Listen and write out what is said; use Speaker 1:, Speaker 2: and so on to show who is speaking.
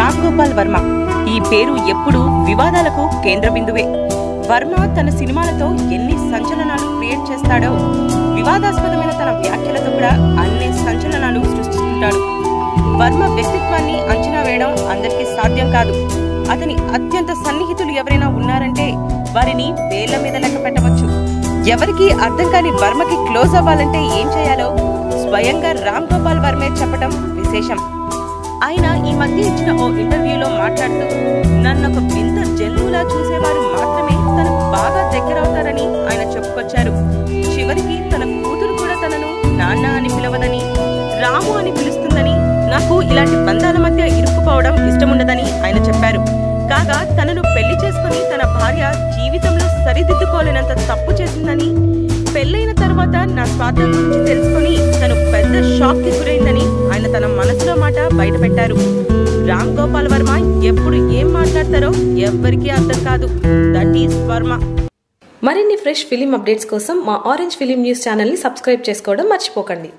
Speaker 1: రామ్ గోపాల్ వర్మ ఈ పేరు ఎప్పుడూ వివాదాలకు కేంద్ర బిందువే. వర్మ తన సినిమాలతో ఎన్ని సంచలనాలు క్రియేట్ చేస్తాడో, వివాదాస్పదమైన తన వ్యాఖ్యలతో కూడా అన్ని సంచలనాలు సృష్టిస్తుంటాడు. వర్మ వ్యక్తిత్వాన్ని అంచనా వేయడం అందరికీ సాధ్యం కాదు. అతని అత్యంత సన్నిహితులు ఎవరైనా ఉన్నారంటే వారిని వేళ్ల మీద లెక్క పెట్టవచ్చు. ఎవరికి అర్థం కాని వర్మకి క్లోజ్ అవ్వాలంటే ఏం చేయాలో స్వయంగా రామ్ గోపాల్ వర్మే చెప్పడం విశేషం. ఆయన ఈ మధ్య ఇచ్చిన ఓ ఇంటర్వ్యూలో మాట్లాడుతూ, నన్నొక వింత జంతువులా చూసేవారు మాత్రమే తనకు బాగా దగ్గరవుతారని ఆయన చెప్పుకొచ్చారు. చివరికి తన కూతురు కూడా తనను నాన్న అని పిలవదని, రాము అని పిలుస్తుందని, నాకు ఇలాంటి బంధాల మధ్య ఇరుక్కుపోవడం ఇష్టముండదని ఆయన చెప్పారు. కాగా తనను పెళ్లి చేసుకుని తన భార్య జీవితంలో సరిదిద్దుకోలేనంత తప్పు చేసిందని, పెళ్లైన తర్వాత నా స్వార్థం గురించి తెలుసుకుని తను పెద్ద షాక్ కి గురైందని ఆయన తన మనసులో మాట బయటపెట్టారు. రామ్ గోపాల్ వర్మ ఎప్పుడు ఏం మాట్లాడతారో ఎవ్వరికీ అర్థం కాదు. That is Varma.
Speaker 2: మరిన్ని ఫ్రెష్ ఫిలిం అప్డేట్స్ కోసం మా ఆరెంజ్ ఫిలిం న్యూస్ ఛానల్ని సబ్స్క్రైబ్ చేసుకోవడం మర్చిపోకండి.